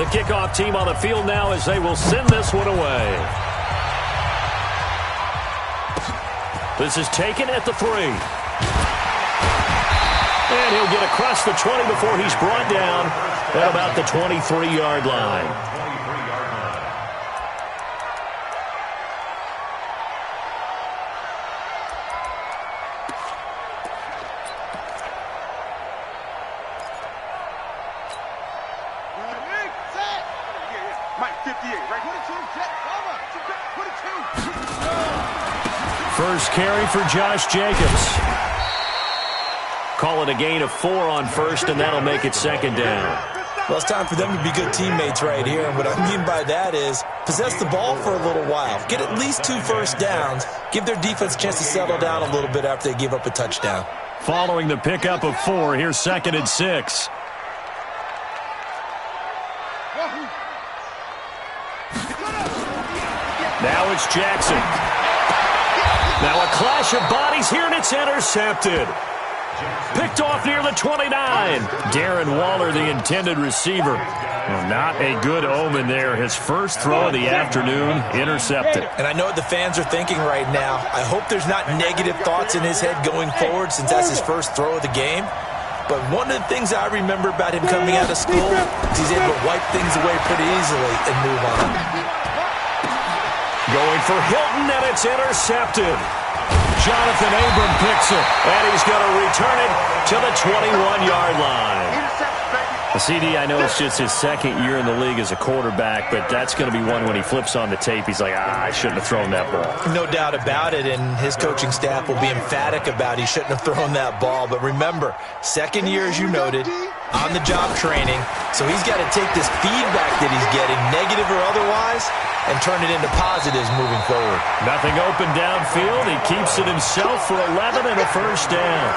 The kickoff team on the field now as they will send this one away. This is taken at the 3. And he'll get across the 20 before he's brought down at about the 23-yard line. First carry for Josh Jacobs. Call it a gain of 4 on first, and that'll make it second down. Well, it's time for them to be good teammates right here. And what I mean by that is possess the ball for a little while. Get at least 2 first downs. Give their defense a chance to settle down a little bit after they give up a touchdown. Following the pickup of 4, here's 2nd and 6. Now it's Jackson. Now a clash of bodies here, and it's intercepted. Picked off near the 29. Darren Waller, the intended receiver. Well, not a good omen there. His first throw of the afternoon, intercepted. And I know what the fans are thinking right now. I hope there's not negative thoughts in his head going forward since that's his first throw of the game. But one of the things I remember about him coming out of school is he's able to wipe things away pretty easily and move on. Going for Hilton, and it's intercepted. Jonathan Abram picks it, and he's going to return it to the 21-yard line. CD, I know it's just his second year in the league as a quarterback, but that's going to be one when he flips on the tape, he's like, I shouldn't have thrown that ball. No doubt about it, and his coaching staff will be emphatic about he shouldn't have thrown that ball. But remember, second year, as you noted, on-the-job training, so he's got to take this feedback that he's getting, negative or otherwise, and turn it into positives moving forward. Nothing open downfield. He keeps it himself for 11 and a first down.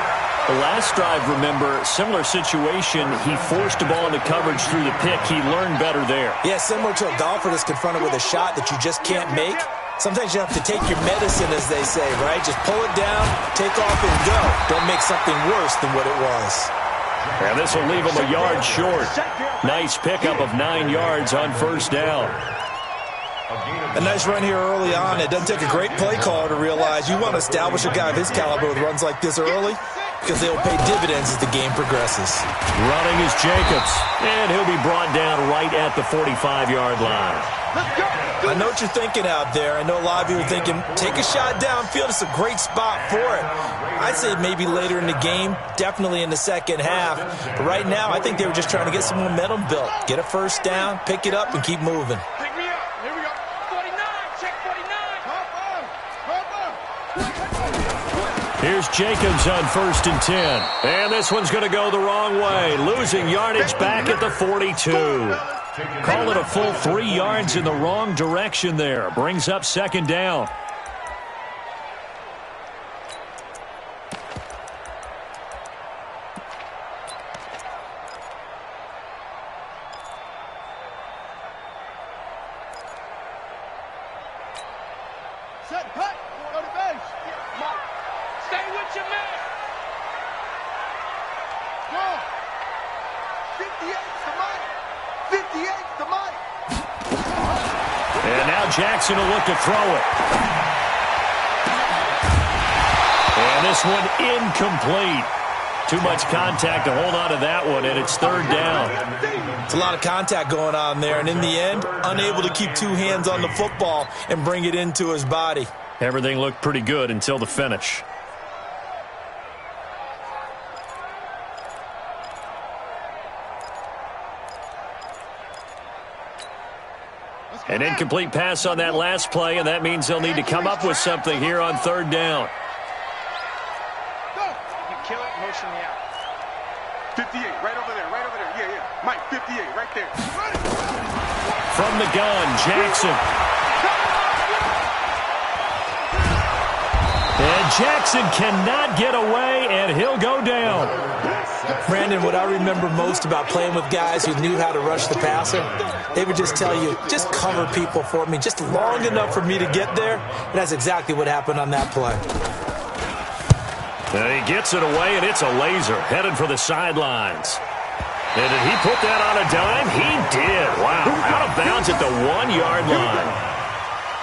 The last drive, remember, similar situation. He forced the ball into coverage through the pick. He learned better there. Yeah, similar to a golfer that's confronted with a shot that you just can't make. Sometimes you have to take your medicine, as they say, right? Just pull it down, take off, and go. Don't make something worse than what it was. And this will leave him a yard short. Nice pickup of 9 yards on first down. A nice run here early on. It doesn't take a great play caller to realize you want to establish a guy of his caliber with runs like this early because they will pay dividends as the game progresses. Running is Jacobs, and he'll be brought down right at the 45-yard line. I know what you're thinking out there. I know a lot of you are thinking, take a shot downfield. It's a great spot for it. I'd say maybe later in the game, definitely in the second half. But right now, I think they were just trying to get some momentum built. Get a first down, pick it up, and keep moving. Here's Jacobs on 1st and 10. And this one's going to go the wrong way. Losing yardage back at the 42. Call it a full 3 yards in the wrong direction there. Brings up second down. Set, cut, go to base. Stay with your man. Go. 58's the money. 58's the money. And now Jackson will look to throw it. And this one incomplete. Too much contact to hold on to that one, and it's third down. It's a lot of contact going on there, and in the end, unable to keep 2 hands on the football and bring it into his body. Everything looked pretty good until the finish. An incomplete pass on that last play, and that means they'll need to come up with something here on third down. Kill it, motion me out. 58, right over there, right over there. Yeah, yeah. Mike, 58, right there. From the gun, Jackson. And Jackson cannot get away, and he'll go down. Brandon, what I remember most about playing with guys who knew how to rush the passer, they would just tell you, just cover people for me, just long enough for me to get there. And that's exactly what happened on that play. And he gets it away, and it's a laser headed for the sidelines. And did he put that on a dime? He did. Wow. downs at the 1-yard line.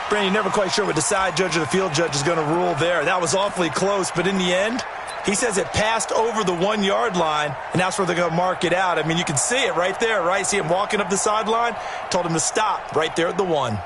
Brandon, you're never quite sure what the side judge or the field judge is going to rule there. That was awfully close, but in the end, he says it passed over the 1-yard line, and that's where they're going to mark it out. I mean, you can see it right there, right? See him walking up the sideline? Told him to stop right there at the 1.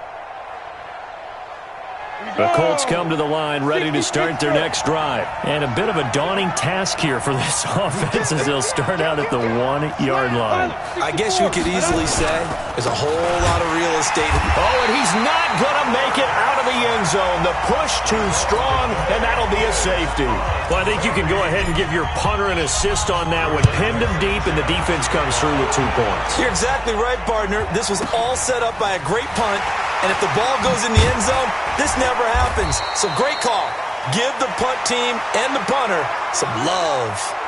The Colts come to the line ready to start their next drive. And a bit of a daunting task here for this offense as they'll start out at the 1-yard line. I guess you could easily say there's a whole lot of real estate. Oh, and he's not going to make it out of the end zone. The push too strong, and that'll be a safety. Well, I think you can go ahead and give your punter an assist on that one. Pinned him deep, and the defense comes through with 2 points. You're exactly right, partner. This was all set up by a great punt. And if the ball goes in the end zone, this never happens. So great call. Give the punt team and the punter some love.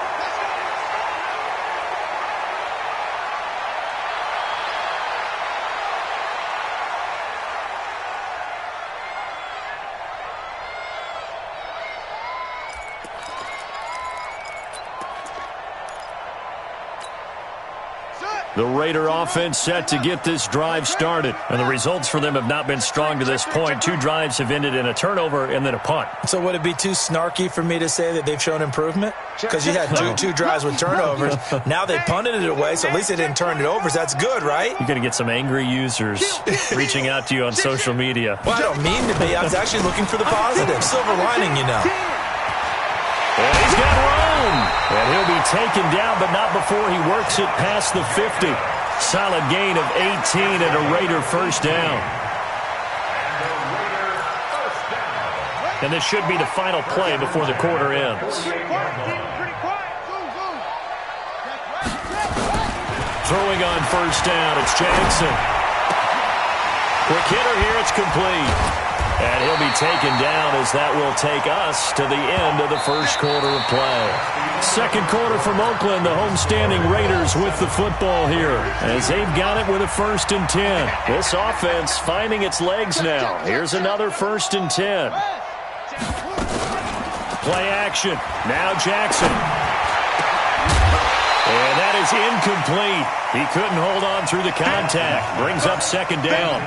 The Raider offense set to get this drive started. And the results for them have not been strong to this point. 2 drives have ended in a turnover and then a punt. So would it be too snarky for me to say that they've shown improvement? Because you had two drives with turnovers. Now they punted it away, so at least they didn't turn it over. So that's good, right? You're going to get some angry users reaching out to you on social media. Well, I don't mean to be. I was actually looking for the positive. Silver lining, you know. And he's got room. And he'll be taken down, but not before he works it past the 50. Solid gain of 18 and a Raider first down. And this should be the final play before the quarter ends. Throwing on first down, it's Jackson. Quick hitter here, it's complete. And he'll be taken down as that will take us to the end of the first quarter of play. Second quarter from Oakland, the homestanding Raiders with the football here as they've got it with a 1st and 10. This offense finding its legs now. Here's another 1st and 10. Play action. Now Jackson. And that is incomplete. He couldn't hold on through the contact. Brings up 2nd down.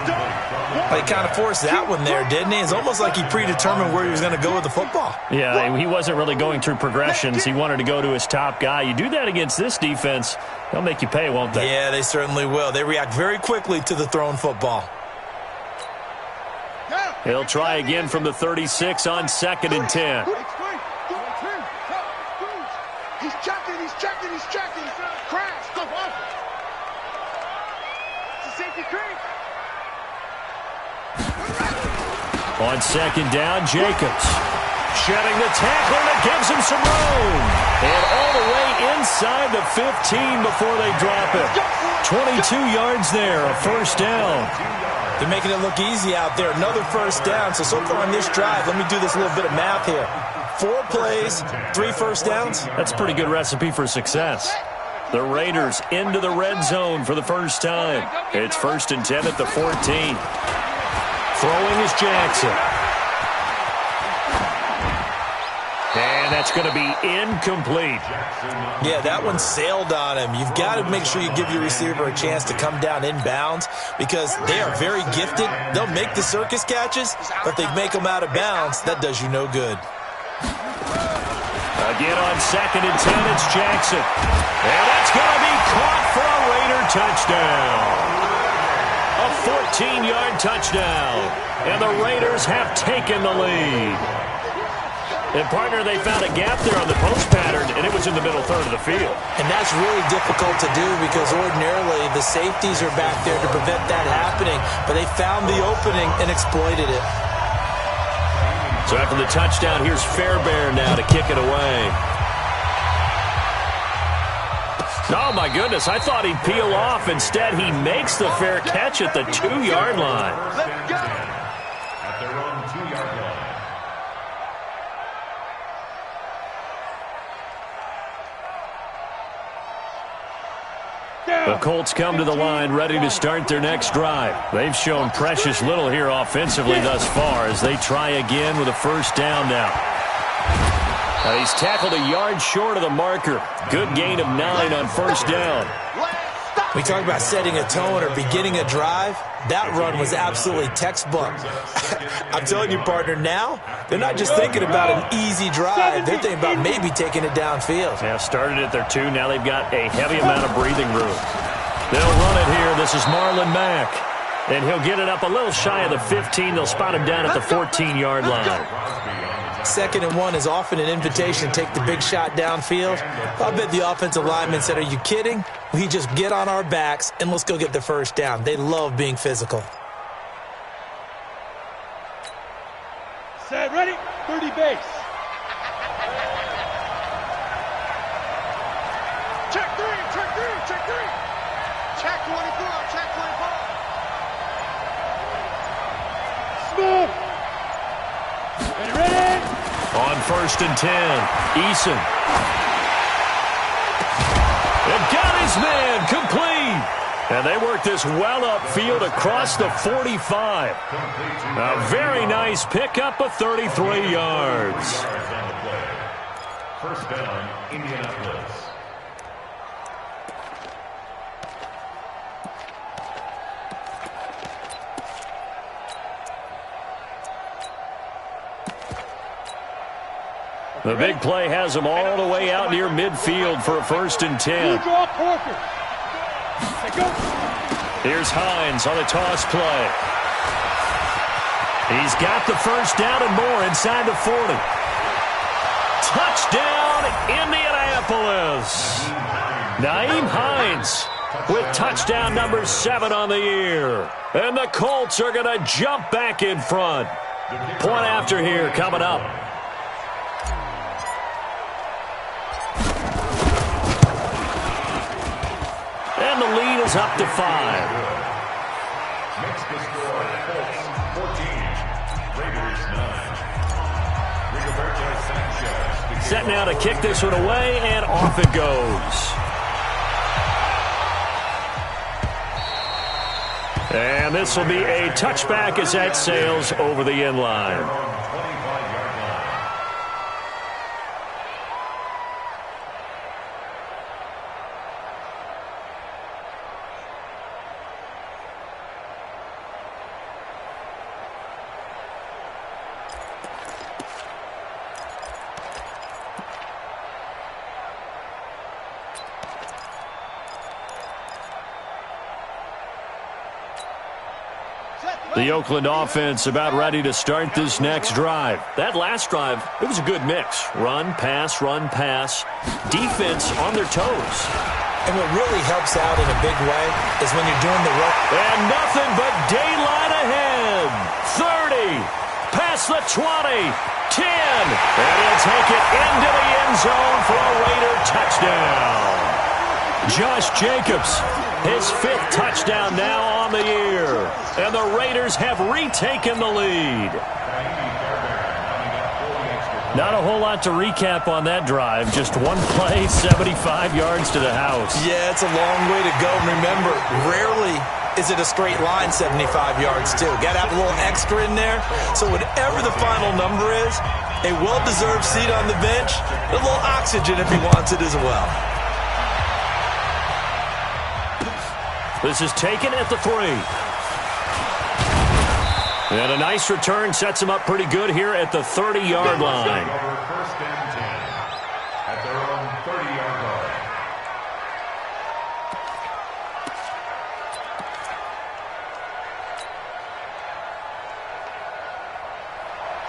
Well, he kind of forced that one there, didn't he? It's almost like he predetermined where he was going to go with the football. Yeah, he wasn't really going through progressions. He wanted to go to his top guy. You do that against this defense, they'll make you pay, won't they? Yeah, they certainly will. They react very quickly to the thrown football. He'll try again from the 36 on 2nd and 10. He's checking. Crash. Go off. It's a safety creep. On 2nd down, Jacobs. Shedding the tackler that gives him some room. And all the way inside the 15 before they drop it. 22 yards there, a first down. They're making it look easy out there. Another first down. So far on this drive, let me do this little bit of math here. 4 plays, 3 first downs. That's a pretty good recipe for success. The Raiders into the red zone for the first time. It's 1st and 10 at the 14. Throwing is Jackson. And that's going to be incomplete. Yeah, that one sailed on him. You've got to make sure you give your receiver a chance to come down inbounds because they are very gifted. They'll make the circus catches, but if they make them out of bounds, that does you no good. Again on 2nd and 10, it's Jackson. And that's going to be caught for a Raider touchdown. A 14-yard touchdown. And the Raiders have taken the lead. And, partner, they found a gap there on the post pattern, and it was in the middle third of the field. And that's really difficult to do because ordinarily the safeties are back there to prevent that happening. But they found the opening and exploited it. So after the touchdown, here's Fairbairn now to kick it away. Oh, my goodness. I thought he'd peel off. Instead, he makes the fair catch at the 2-yard line. Let's go. At their own 2-yard line. The Colts come to the line ready to start their next drive. They've shown precious little here offensively thus far as they try again with a first down now. Now he's tackled a yard short of the marker. Good gain of 9 on first down. Stop. We talk about setting a tone or beginning a drive. That run was absolutely textbook. I'm telling you, partner, now they're not just thinking about an easy drive. They're thinking about maybe taking it downfield. Yeah, started at their 2. Now they've got a heavy amount of breathing room. They'll run it here. This is Marlon Mack. And he'll get it up a little shy of the 15. They'll spot him down at the 14-yard line. 2nd and 1 is often an invitation to take the big shot downfield. I bet the offensive lineman said, are you kidding? We just get on our backs and let's go get the first down. They love being physical. Set, ready, 30 base. Check 3, check 3, check 3. Check 24, check 24. Smooth. Ready? On 1st and 10, Eason. And got his man complete. And they work this well upfield across the 45. A very nice pickup of 33 yards. First down, Indianapolis. The big play has them all the way out near midfield for a 1st and 10. Draw Parker. Here's Hines on a toss play. He's got the first down and more inside the 40. Touchdown, Indianapolis. Nyheim Hines with touchdown number 7 on the year. And the Colts are going to jump back in front. Point after here coming up. And the lead is up to 5. Makes the score Colts 14, Raiders 9. Rigoberto Sanchez. Set now to kick this one away, and off it goes. And this will be a touchback as that sails over the end line. The Oakland offense about ready to start this next drive. That last drive, it was a good mix. Run, pass, defense on their toes. And what really helps out in a big way is when you're doing the run. And nothing but daylight ahead. 30, past the 20, 10. And he'll take it into the end zone for a Raider touchdown. Josh Jacobs, his 5th touchdown now on the year. And the Raiders have retaken the lead. Not a whole lot to recap on that drive. Just one play, 75 yards to the house. Yeah, it's a long way to go. Remember, rarely is it a straight line 75 yards, too. Got to have a little extra in there. So whatever the final number is, a well-deserved seat on the bench, a little oxygen if he wants it as well. This is taken at the 3. And a nice return sets him up pretty good here at the 30-yard line. First and 10 at their own 30-yard line.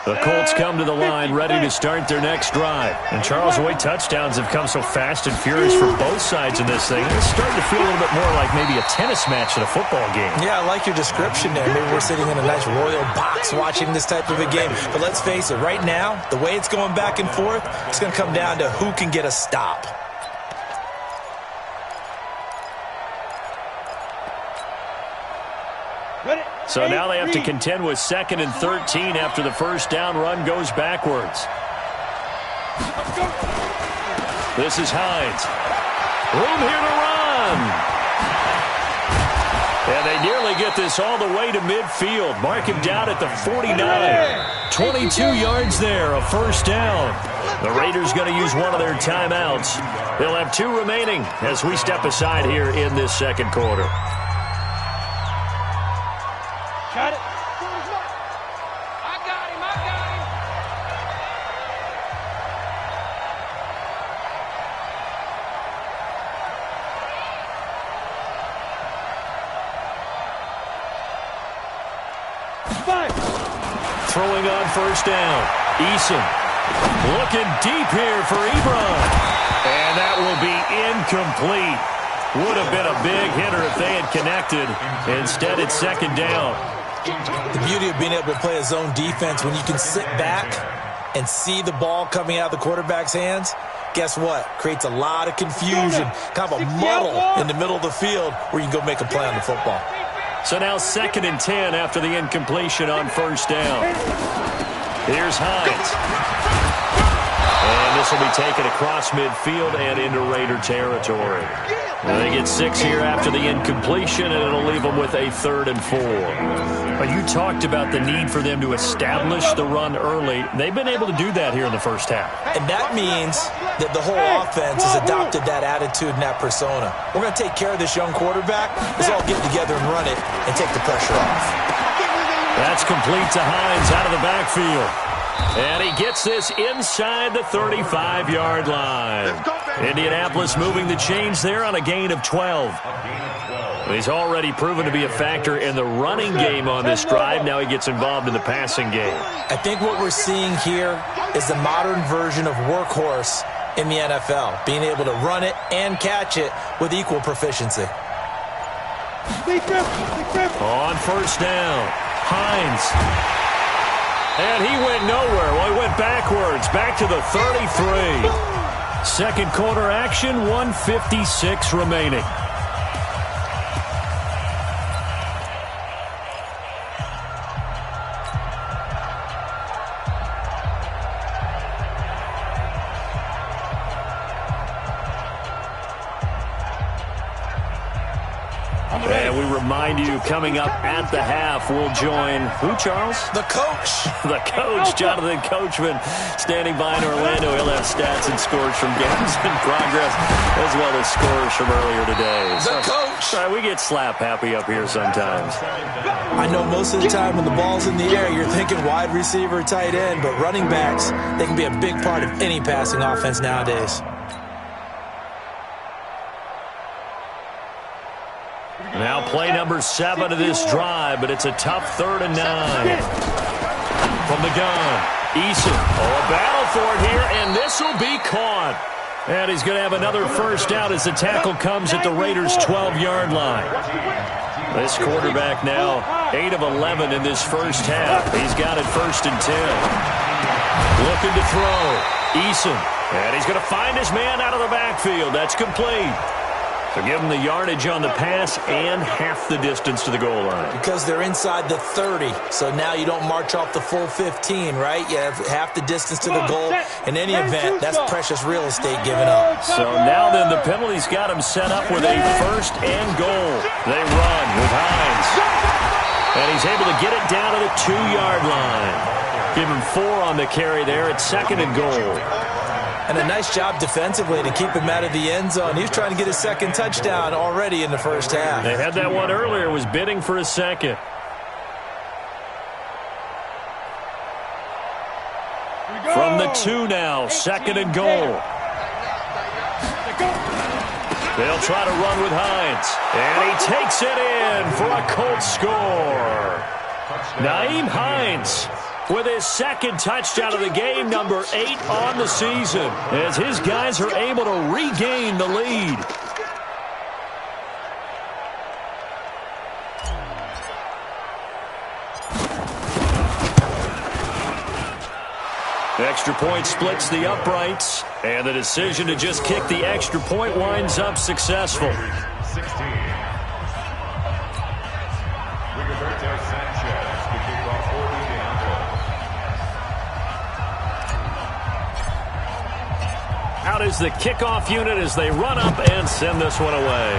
The Colts come to the line ready to start their next drive. And Charles, the way touchdowns have come so fast and furious for both sides in this thing, it's starting to feel a little bit more like maybe a tennis match at a football game. Yeah, I like your description there. Maybe we're sitting in a nice royal box watching this type of a game. But let's face it, right now, the way it's going back and forth, it's going to come down to who can get a stop. So now they have to contend with 2nd and 13 after the first down run goes backwards. This is Hines. Room here to run. And they nearly get this all the way to midfield. Mark him down at the 49. 22 yards there, a first down. The Raiders going to use one of their timeouts. They'll have 2 remaining as we step aside here in this second quarter. Got it. I got him. I got him. Five. Throwing on first down. Eason looking deep here for Ebron. And that will be incomplete. Would have been a big hitter if they had connected. Instead, it's second down. The beauty of being able to play a zone defense when you can sit back and see the ball coming out of the quarterback's hands, guess what? Creates a lot of confusion, kind of a muddle in the middle of the field where you can go make a play on the football. So now 2nd and 10 after the incompletion on first down. Here's Hines. And this will be taken across midfield and into Raider territory. They get 6 here after the incompletion, and it'll leave them with a 3rd and 4. But you talked about the need for them to establish the run early. They've been able to do that here in the first half. And that means that the whole offense has adopted that attitude and that persona. We're going to take care of this young quarterback. Let's all get together and run it and take the pressure off. That's complete to Hines out of the backfield. And he gets this inside the 35-yard line. Indianapolis moving the chains there on a gain of 12. He's already proven to be a factor in the running game on this drive. Now he gets involved in the passing game. I think what we're seeing here is the modern version of workhorse in the NFL, being able to run it and catch it with equal proficiency. On first down, Hines. And he went nowhere. Well, he went backwards, back to the 33. Second quarter action, 1:56 remaining. And we remind you, coming up at the half, we'll join who, Charles? The coach. The coach, Jonathan Coachman, standing by in Orlando. He'll have stats and scores from games in progress, as well as scores from earlier today. The coach. Right, we get slap happy up here sometimes. I know most of the time when the ball's in the air, you're thinking wide receiver, tight end, but running backs, they can be a big part of any passing offense nowadays. Now play number 7 of this drive, but it's a tough 3rd and 9. From the gun, Eason. Oh, a battle for it here, and this will be caught. And he's going to have another first down as the tackle comes at the Raiders' 12-yard line. This quarterback now 8 of 11 in this first half. He's got it 1st and 10. Looking to throw. Eason. And he's going to find his man out of the backfield. That's complete. So give them the yardage on the pass and half the distance to the goal line. Because they're inside the 30, so now you don't march off the full 15, right? You have half the distance to the goal. In any event, that's precious real estate given up. So now then the penalty's got him set up with a 1st and goal. They run with Hines. And he's able to get it down to the 2-yard line. Give him 4 on the carry there at 2nd and goal. And a nice job defensively to keep him out of the end zone. He was trying to get his 2nd touchdown already in the first half. They had that one earlier, was bidding for a 2nd. From the 2 now, 2nd and goal. They'll try to run with Hines. And he takes it in for a Colts score. Nyheim Hines with his 2nd touchdown of the game, number 8 on the season, as his guys are able to regain the lead. Extra point splits the uprights, and the decision to just kick the extra point winds up successful. 16. Out is the kickoff unit as they run up and send this one away.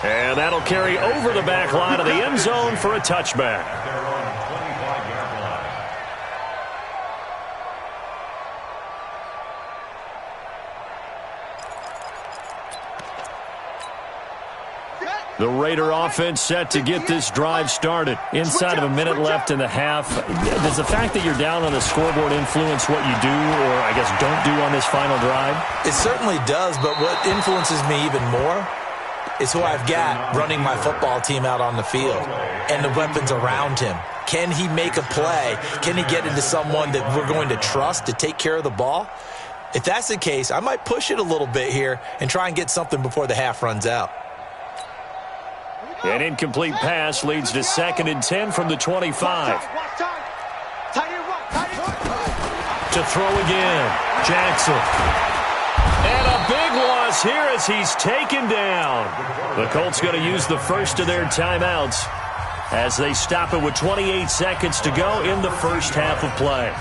And that'll carry over the back line of the end zone for a touchback. The Raider offense set to get this drive started. Inside of a minute left in the half. Does the fact that you're down on the scoreboard influence what you do, or I guess don't do on this final drive? It certainly does, but what influences me even more is who I've got running my football team out on the field and the weapons around him. Can he make a play? Can he get into someone that we're going to trust to take care of the ball? If that's the case, I might push it a little bit here and try and get something before the half runs out. An incomplete pass leads to 2nd and 10 from the 25. To throw again, Jackson. And a big loss here as he's taken down. The Colts going to use the first of their timeouts as they stop it with 28 seconds to go in the first half of play.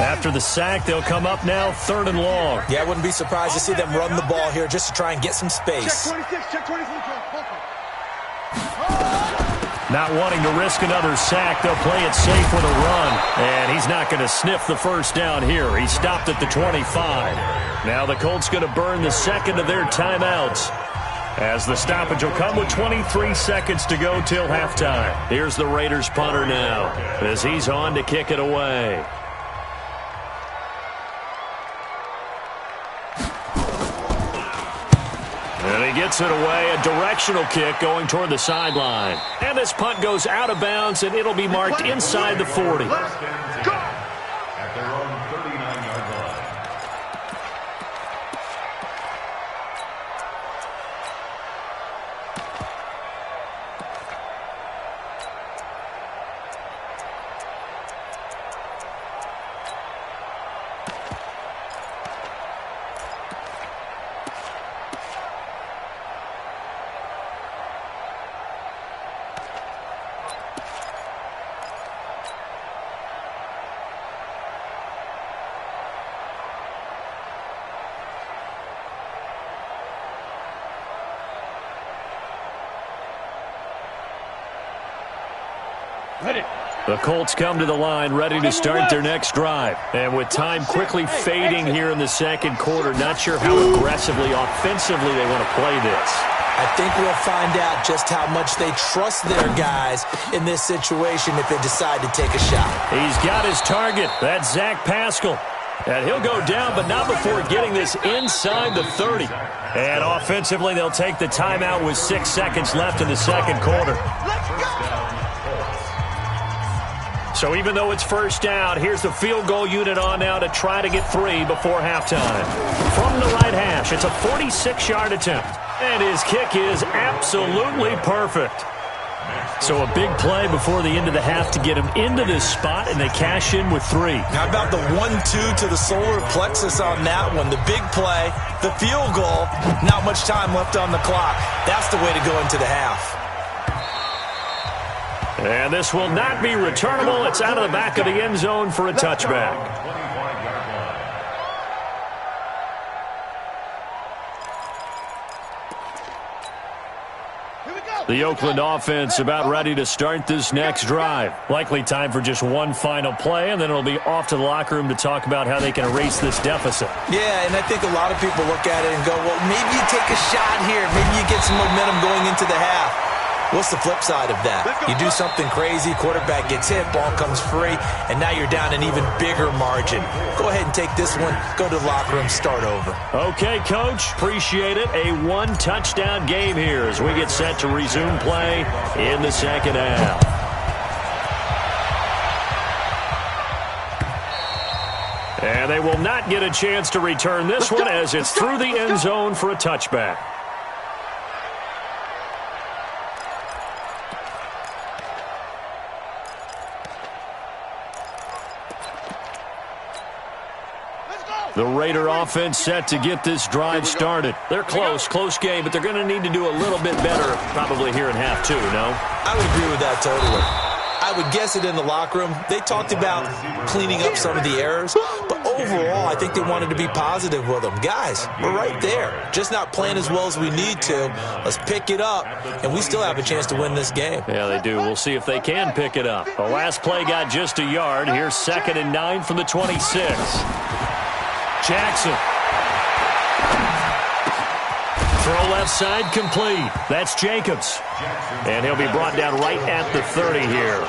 After the sack, they'll come up now 3rd and long. Yeah, I wouldn't be surprised to see them run the ball here just to try and get some space. Not wanting to risk another sack, they'll play it safe with a run. And he's not going to sniff the first down here. He stopped at the 25. Now the Colts going to burn the second of their timeouts, as the stoppage will come with 23 seconds to go till halftime. Here's the Raiders punter now as he's on to kick it away. And he gets it away, a directional kick going toward the sideline. And this punt goes out of bounds, and it'll be marked inside the 40. At their own 39-yard line. The Colts come to the line ready to start their next drive. And with time quickly fading here in the second quarter, not sure how aggressively, offensively they want to play this. I think we'll find out just how much they trust their guys in this situation if they decide to take a shot. He's got his target. That's Zach Pascal. And he'll go down, but not before getting this inside the 30. And offensively, they'll take the timeout with 6 seconds left in the second quarter. So even though it's first down, here's the field goal unit on now to try to get 3 before halftime. From the right hash, it's a 46-yard attempt. And his kick is absolutely perfect. So a big play before the end of the half to get him into this spot, and they cash in with 3. How about the 1-2 to the solar plexus on that one? The big play, the field goal, not much time left on the clock. That's the way to go into the half. And this will not be returnable. It's out of the back of the end zone for a touchback. The Oakland offense about ready to start this next drive. Likely time for just one final play, and then it'll be off to the locker room to talk about how they can erase this deficit. Yeah, and I think a lot of people look at it and go, well, maybe you take a shot here. Maybe you get some momentum going into the half. What's the flip side of that? You do something crazy, quarterback gets hit, ball comes free, and now you're down an even bigger margin. Go ahead and take this one, go to the locker room, start over. Okay, Coach, appreciate it. A one-touchdown game here as we get set to resume play in the second half. And they will not get a chance to return this one as it's through the end zone for a touchback. The Raider offense set to get this drive started. They're close game, but they're going to need to do a little bit better probably here in half 2, no? I would agree with that totally. I I would guess it in the locker room. They talked about cleaning up some of the errors, but overall, I think they wanted to be positive with them. Guys, we're right there. Just not playing as well as we need to. Let's pick it up, and we still have a chance to win this game. Yeah, they do. We'll see if they can pick it up. The last play got just a yard. Here's 2nd and 9 from the 26. Jackson. Throw left side complete. That's Jacobs. And he'll be brought down right at the 30 here.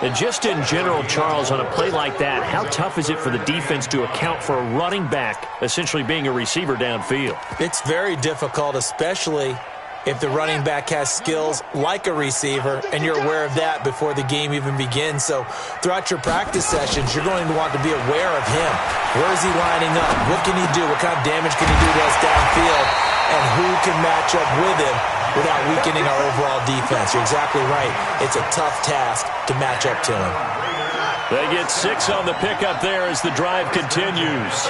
And just in general, Charles, on a play like that, how tough is it for the defense to account for a running back essentially being a receiver downfield? It's very difficult, especially if the running back has skills like a receiver, and you're aware of that before the game even begins. So throughout your practice sessions, you're going to want to be aware of him. Where is he lining up? What can he do? What kind of damage can he do to us downfield? And who can match up with him without weakening our overall defense? You're exactly right. It's a tough task to match up to him. They get 6 on the pickup there as the drive continues.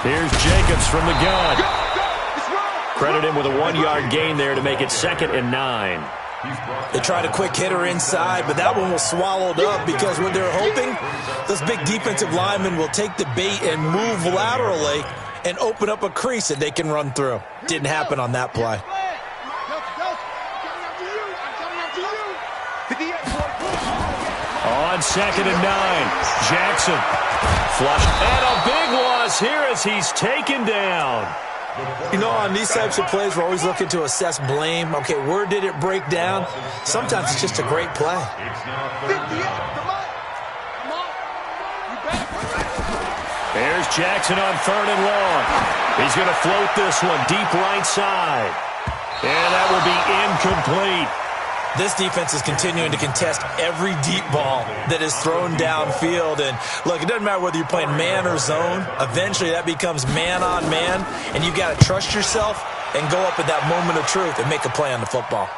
Here's Jacobs from the gun. Credit him with a 1-yard gain there to make it 2nd and 9. They tried a quick hitter inside, but that one was swallowed up because what they're hoping, those big defensive linemen will take the bait and move laterally and open up a crease that they can run through. Didn't happen on that play. On 2nd and 9, Jackson. Flush. And a big loss here as he's taken down. You know, on these types of plays, we're always looking to assess blame. Okay, where did it break down? Sometimes it's just a great play. There's Jackson on 3rd and long. He's going to float this one deep right side. And that will be incomplete. This defense is continuing to contest every deep ball that is thrown downfield. And, look, it doesn't matter whether you're playing man or zone. Eventually, that becomes man-on-man, and you've got to trust yourself and go up at that moment of truth and make a play on the football.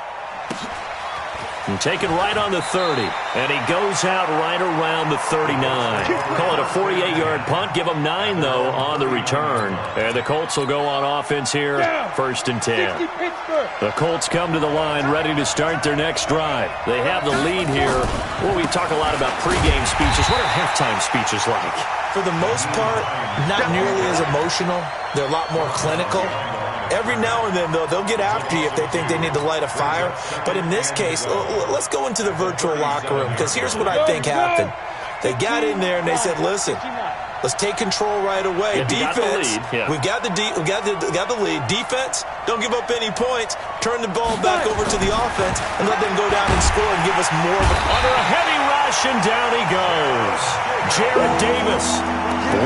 And taken right on the 30, and he goes out right around the 39. Call it a 48-yard punt. Give him 9, though, on the return. And the Colts will go on offense here, 1st and 10. The Colts come to the line ready to start their next drive. They have the lead here. Well, we talk a lot about pregame speeches. What are halftime speeches like? For the most part, not nearly as emotional. They're a lot more clinical. Every now and then, though, they'll get after you if they think they need to light a fire. But in this case, let's go into the virtual locker room, because here's what I think happened. They got in there and they said, listen, let's take control right away. Defense, we've got the lead. Defense, don't give up any points. Turn the ball back over to the offense and let them go down and score and give us more of it. Under a heavy rush, and down he goes. Jared Davis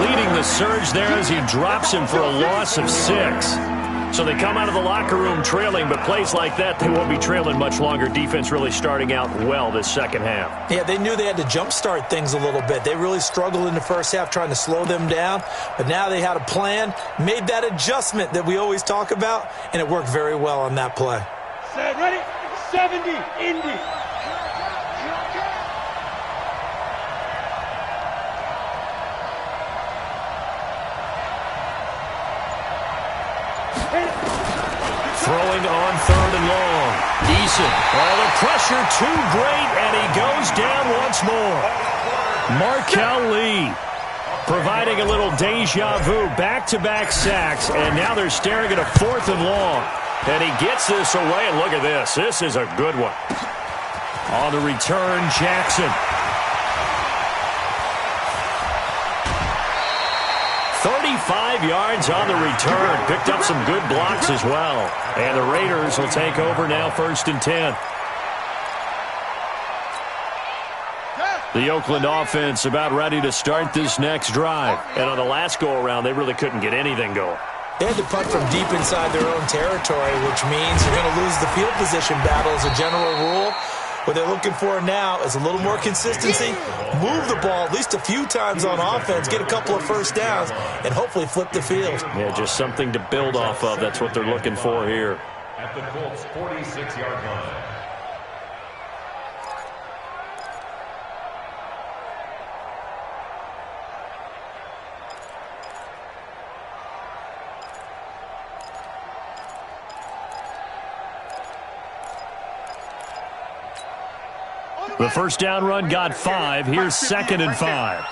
leading the surge there as he drops him for a loss of 6. So they come out of the locker room trailing, but plays like that, they won't be trailing much longer. Defense really starting out well this second half. Yeah, they knew they had to jumpstart things a little bit. They really struggled in the first half trying to slow them down, but now they had a plan, made that adjustment that we always talk about, and it worked very well on that play. Set, ready? 70, Indy. Throwing on 3rd and long. Eason. Oh, the pressure too great, and he goes down once more. Markel Lee providing a little deja vu. Back-to-back sacks, and now they're staring at a 4th and long. And he gets this away, and look at this. This is a good one. On the return, Jackson. 35 yards on the return. Picked up some good blocks as well. And the Raiders will take over now, 1st and 10. The Oakland offense about ready to start this next drive. And on the last go-around, they really couldn't get anything going. They had to punt from deep inside their own territory, which means you're going to lose the field position battle as a general rule. What they're looking for now is a little more consistency, move the ball at least a few times on offense, get a couple of first downs, and hopefully flip the field. Yeah, just something to build off of. That's what they're looking for here. At the Colts' 46-yard line. The first down run got 5. Here's 2nd and 5.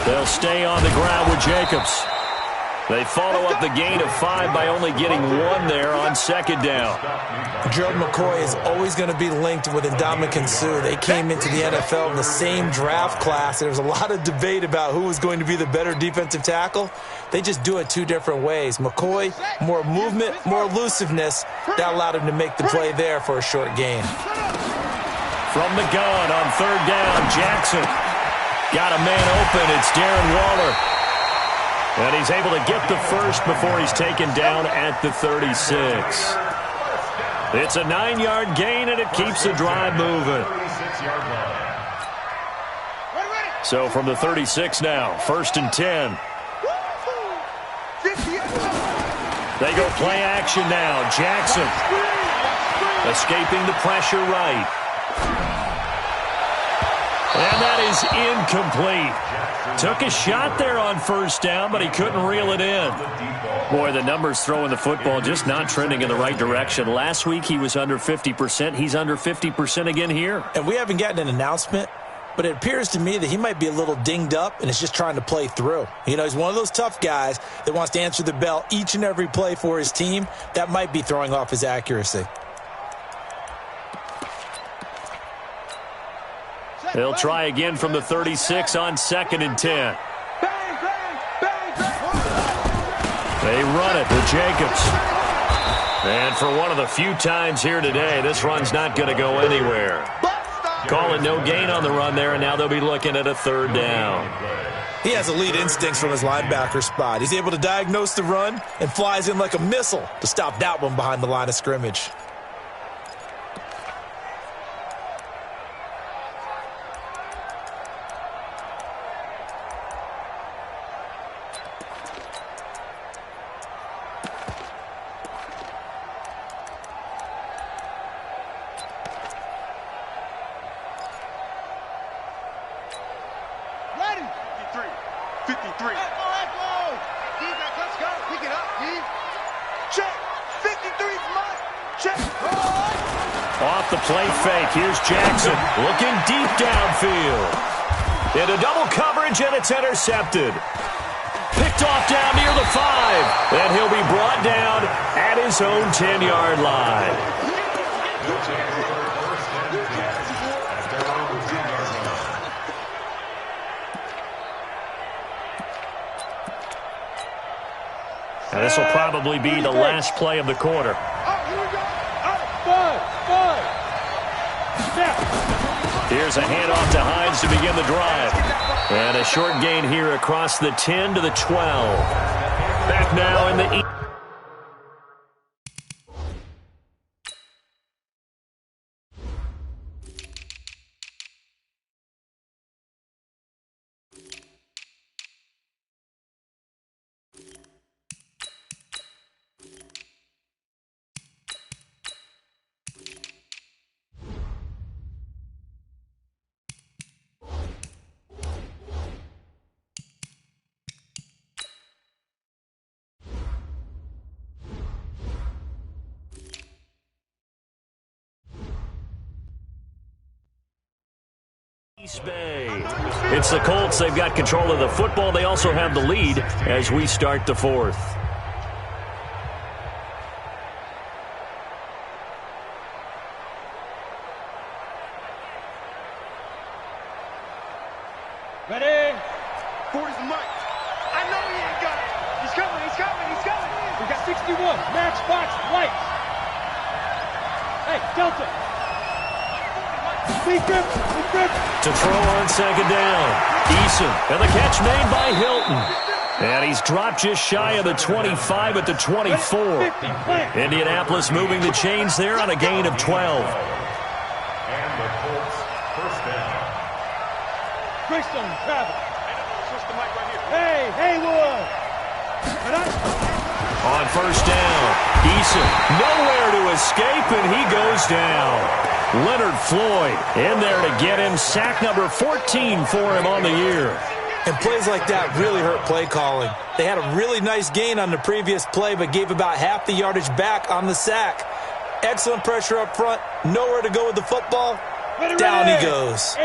They'll stay on the ground with Jacobs. They follow up the gain of 5 by only getting 1 there on 2nd down. Gerald McCoy is always going to be linked with Ndamukong Suh. They came into the NFL in the same draft class. There was a lot of debate about who was going to be the better defensive tackle. They just do it 2 different ways. McCoy, more movement, more elusiveness. That allowed him to make the play there for a short gain. From the gun on 3rd down, Jackson. Got a man open. It's Darren Waller. And he's able to get the first before he's taken down at the 36. It's a 9-yard gain, and it keeps the drive moving. So from the 36 now, 1st and 10. They go play action now. Jackson escaping the pressure right. And that is incomplete. Took a shot there on 1st down, but he couldn't reel it in. Boy, the numbers throwing the football just not trending in the right direction. Last week he was under 50%. He's under 50% again here. And we haven't gotten an announcement, but it appears to me that he might be a little dinged up and is just trying to play through. You know, he's one of those tough guys that wants to answer the bell each and every play for his team. That might be throwing off his accuracy. They'll try again from the 36 on 2nd and 10. They run it with Jacobs. And for one of the few times here today, this run's not going to go anywhere. Call it no gain on the run there, and now they'll be looking at a 3rd down. He has elite instincts from his linebacker spot. He's able to diagnose the run and flies in like a missile to stop that one behind the line of scrimmage. Here's Jackson looking deep downfield. Into double coverage, and it's intercepted. Picked off down near the 5. And he'll be brought down at his own 10-yard line. And this will probably be the last play of the quarter. Here's a handoff to Hines to begin the drive. And a short gain here across the 10 to the 12. Back now in the East Bay. It's the Colts. They've got control of the football. They also have the lead as we start the 4th. Ready? 40's the mic. I know he ain't got it. He's coming, he's coming, he's coming. We got 61. Matchbox lights. Hey, Delta. To throw on 2nd down. Eason, and the catch made by Hilton. And he's dropped just shy of the 25 at the 24. Indianapolis moving the chains there on a gain of 12. And the Colts first down. Greystone, travel. Hey, Haywood. On 1st down, Eason nowhere to escape, and he goes down. Leonard Floyd in there to get him. Sack number 14 for him on the year. And plays like that really hurt play calling. They had a really nice gain on the previous play, but gave about half the yardage back on the sack. Excellent pressure up front. Nowhere to go with the football. Down he goes.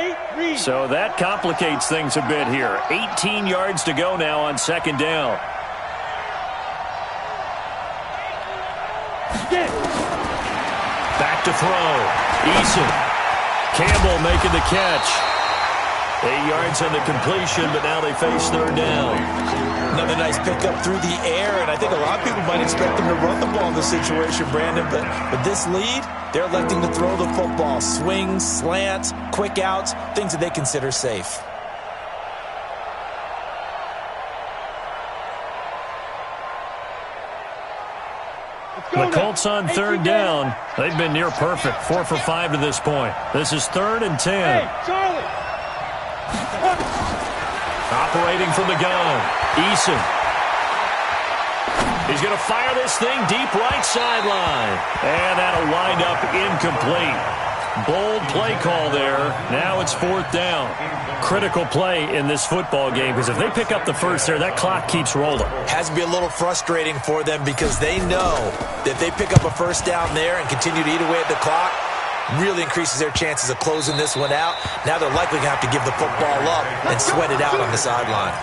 So that complicates things a bit here. 18 yards to go now on second down. Back to throw. Eason. Campbell making the catch. 8 yards on the completion, but now they face third down. Another nice pickup through the air, and I think a lot of people might expect them to run the ball in this situation, Brandon, but with this lead, they're electing to throw the football. Swings, slants, quick outs, things that they consider safe. The Colts on third down. They've been near perfect. 4 for 5 to this point. This is 3rd and 10. Hey, Charlie. Operating from the gun. Eason. He's going to fire this thing deep right sideline. And that'll wind up incomplete. Bold play call there. Now it's 4th down. Critical play in this football game because if they pick up the first there, that clock keeps rolling. Has to be a little frustrating for them because they know that if they pick up a first down there and continue to eat away at the clock, really increases their chances of closing this one out. Now they're likely going to have to give the football up and sweat it out on the sideline.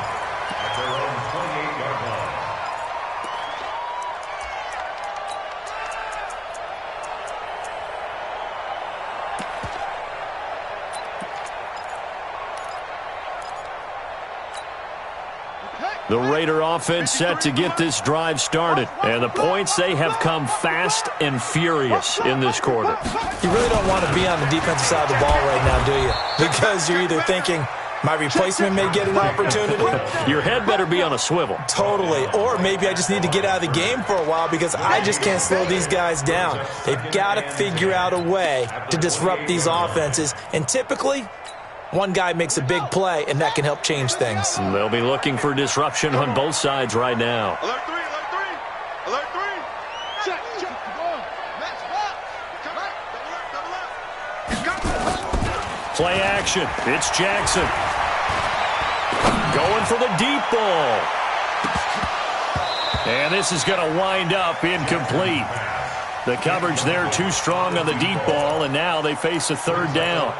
The Raider offense set to get this drive started. And the points, they have come fast and furious in this quarter. You really don't want to be on the defensive side of the ball right now, do you? Because you're either thinking, my replacement may get an opportunity. Your head better be on a swivel. Totally. Or maybe I just need to get out of the game for a while because I just can't slow these guys down. They've got to figure out a way to disrupt these offenses. And typically, one guy makes a big play, and that can help change things. They'll be looking for disruption on both sides right now. Alert 3, alert 3. Alert 3. Check, check. Match box. Come right. Double up. Play action. It's Jackson. Going for the deep ball. And this is going to wind up incomplete. The coverage there too strong on the deep ball, and now they face a 3rd down.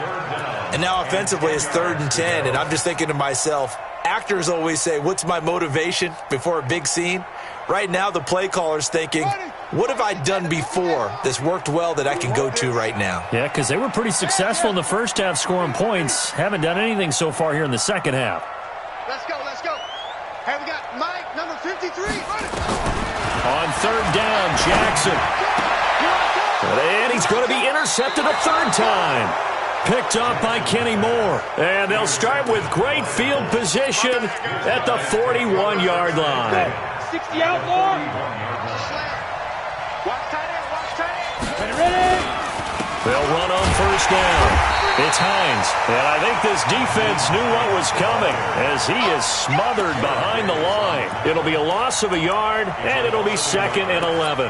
And now offensively it's 3rd and 10, and I'm just thinking to myself, actors always say, what's my motivation before a big scene? Right now the play caller's thinking, what have I done before that's worked well that I can go to right now? Yeah, because they were pretty successful in the first half scoring points. Haven't done anything so far here in the second half. Let's go, let's go. Hey, we got Mike, number 53. On 3rd down, Jackson. And he's going to be intercepted a 3rd time. Picked off by Kenny Moore. And they'll start with great field position at the 41-yard line. 60 out more. Watch tight end, watch tight end. Ready? They'll run on 1st down. It's Hines. And I think this defense knew what was coming as he is smothered behind the line. It'll be a loss of a yard, and it'll be 2nd and 11.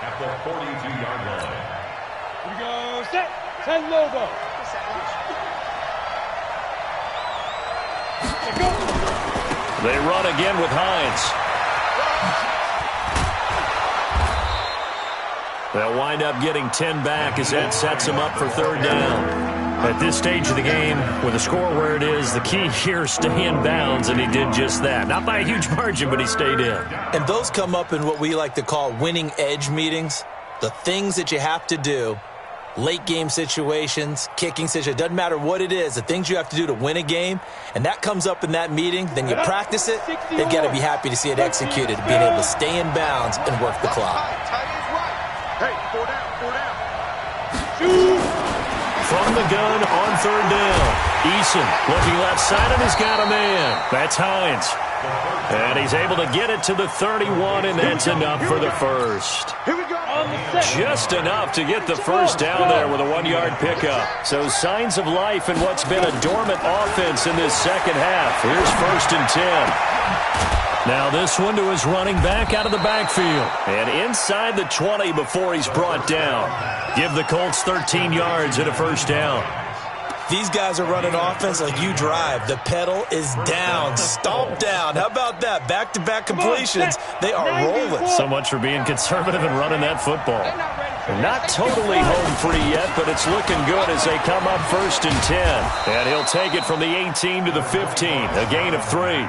At the 42-yard line. Here we go. Set. Send Lobo. Go. They run again with Hines. They'll wind up getting 10 back as that sets them up for 3rd down. At this stage of the game, with the score where it is, the key here is stay in bounds, and he did just that. Not by a huge margin, but he stayed in. And those come up in what we like to call winning edge meetings. The things that you have to do, late game situations, kicking situations, doesn't matter what it is, the things you have to do to win a game, and that comes up in that meeting, then you practice it, they've got to be happy to see it executed, being able to stay in bounds and work the clock. Tight end's right. Hey, 4 down, 4 down. From the gun on 3rd down. Eason looking left side, and he's got a man. That's Hines. And he's able to get it to the 31, and that's enough for the first. Here we go. Just enough to get the first down there with a 1-yard pickup. So signs of life in what's been a dormant offense in this second half. Here's 1st and 10. Now this one to his running back out of the backfield. And inside the 20 before he's brought down. Give the Colts 13 yards and a 1st down. These guys are running offense like you drive. The pedal is down, stomp down. How about that? Back-to-back completions. They are rolling. So much for being conservative and running that football. They're not totally home free yet, but it's looking good as they come up 1st and 10. And he'll take it from the 18 to the 15, a gain of 3.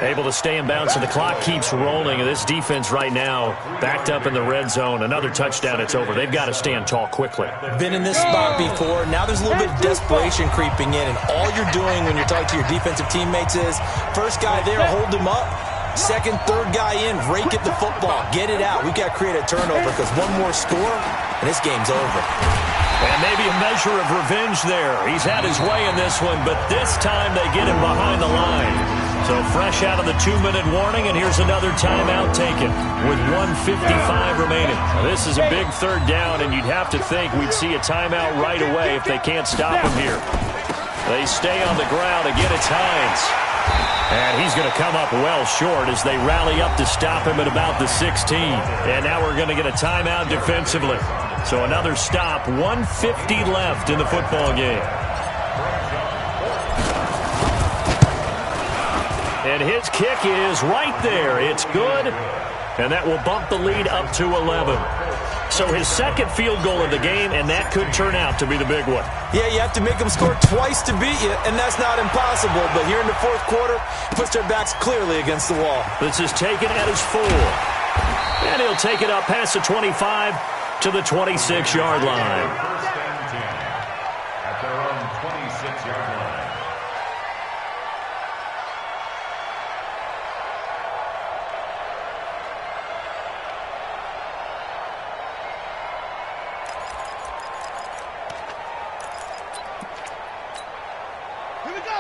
Able to stay in bounds, so the clock keeps rolling. And this defense right now backed up in the red zone. Another touchdown, it's over. They've got to stand tall quickly. Been in this spot before. Now there's a little bit of desperation creeping in, and all you're doing when you're talking to your defensive teammates is, first guy there, hold him up. Second, third guy in, rake at the football. Get it out. We've got to create a turnover because one more score, and this game's over. And maybe a measure of revenge there. He's had his way in this one, but this time they get him behind the line. So fresh out of the 2-minute warning, and here's another timeout taken with 1:55 remaining. Now, this is a big third down, and you'd have to think we'd see a timeout right away if they can't stop him here. They stay on the ground. Again, it's Hines. And he's going to come up well short as they rally up to stop him at about the 16. And now we're going to get a timeout defensively. So another stop, 1:50 left in the football game. And his kick is right there. It's good. And that will bump the lead up to 11. So his second field goal of the game, and that could turn out to be the big one. Yeah, you have to make them score twice to beat you, and that's not impossible. But here in the fourth quarter, puts their backs clearly against the wall. This is taken at his 4. And he'll take it up past the 25 to the 26-yard line. First and 10 at their own 26-yard line.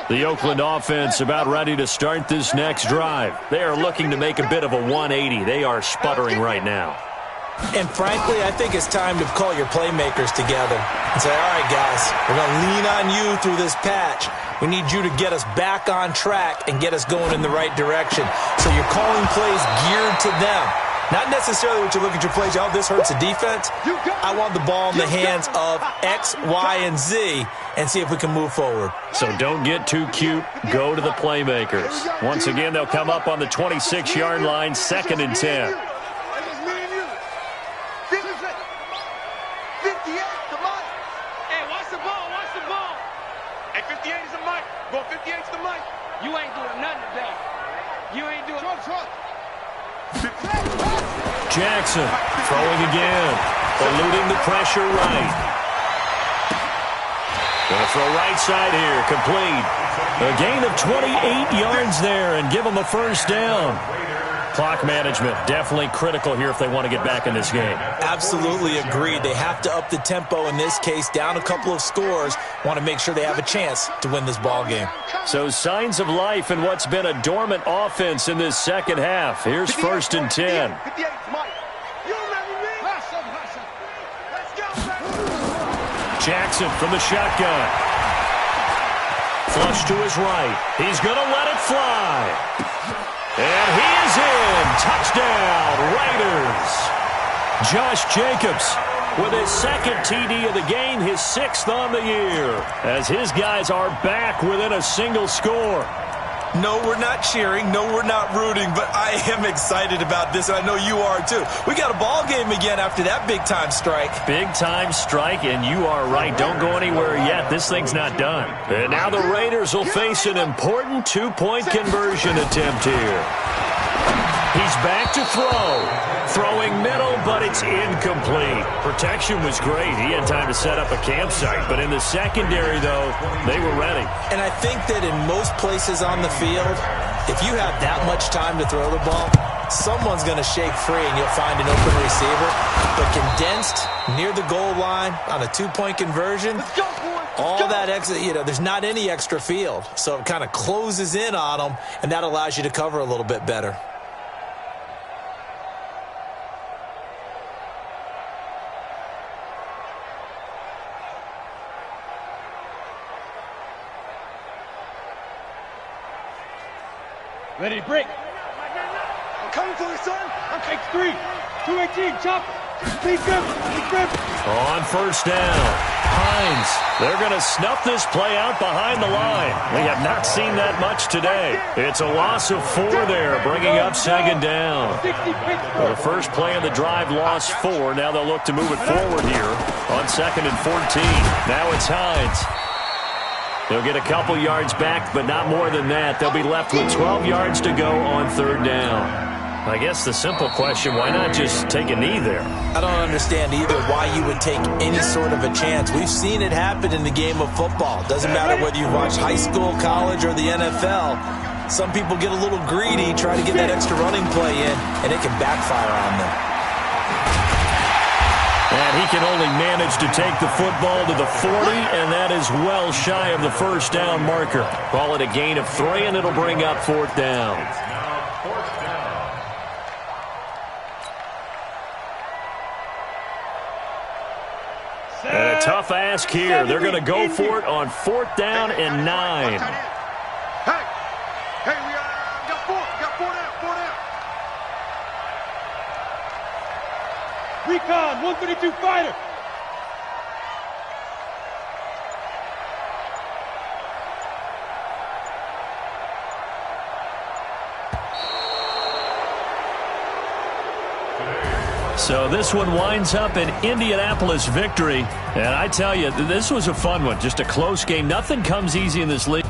The Oakland offense about ready to start this next drive. They are looking to make a bit of a 180. They are sputtering right now. And frankly, I think it's time to call your playmakers together and say, all right, guys, we're going to lean on you through this patch. We need you to get us back on track and get us going in the right direction. So you're calling plays geared to them. Not necessarily what you look at your plays, oh, this hurts the defense. I want the ball in the hands of X, Y, and Z and see if we can move forward. So don't get too cute. Go to the playmakers. Once again, they'll come up on the 26-yard line, 2nd and 10. You ain't doing nothing today. You ain't doing nothing. Jackson throwing again, eluding the pressure right. Going to throw right side here, complete. A gain of 28 yards there and give them a first down. Clock management definitely critical here if they want to get back in this game. Absolutely agreed. They have to up the tempo in this case, down a couple of scores. Want to make sure they have a chance to win this ball game. So signs of life in what's been a dormant offense in this second half. Here's 1st and 10. Jackson from the shotgun. Flush to his right. He's going to let it fly. And he is in. Touchdown, Raiders. Josh Jacobs with his second TD of the game, his 6th on the year, as his guys are back within a single score. No, we're not cheering. No, we're not rooting, but I am excited about this, and I know you are too. We got a ball game again after that big-time strike. Big-time strike, and you are right. Don't go anywhere yet. This thing's not done. And now the Raiders will face an important 2-point conversion attempt here. He's back to throw. Throwing middle, but it's incomplete. Protection was great. He had time to set up a campsite. But in the secondary, though, they were ready. And I think that in most places on the field, if you have that much time to throw the ball, someone's going to shake free and you'll find an open receiver. But condensed near the goal line on a 2-point conversion, all that extra, there's not any extra field. So it kind of closes in on them, and that allows you to cover a little bit better. Ready to break. I'm coming for you, son. I'm X3. 218, chopper. Please grip. On first down, Hines. They're going to snuff this play out behind the line. We have not seen that much today. It's a loss of 4 there, bringing up second down. Well, the first play of the drive lost 4. Now they'll look to move it forward here on 2nd and 14. Now it's Hines. They'll get a couple yards back, but not more than that. They'll be left with 12 yards to go on 3rd down. I guess the simple question, why not just take a knee there? I don't understand either why you would take any sort of a chance. We've seen it happen in the game of football. Doesn't matter whether you watch high school, college, or the NFL. Some people get a little greedy, try to get that extra running play in, and it can backfire on them. And he can only manage to take the football to the 40, and that is well shy of the first down marker. Call it a gain of 3, and it'll bring up 4th down. And a tough ask here. They're going to go for it on 4th down and 9. Hey, we got 4 down. Recon, 132 fighter. So this one winds up an Indianapolis victory. And I tell you, this was a fun one. Just a close game. Nothing comes easy in this league.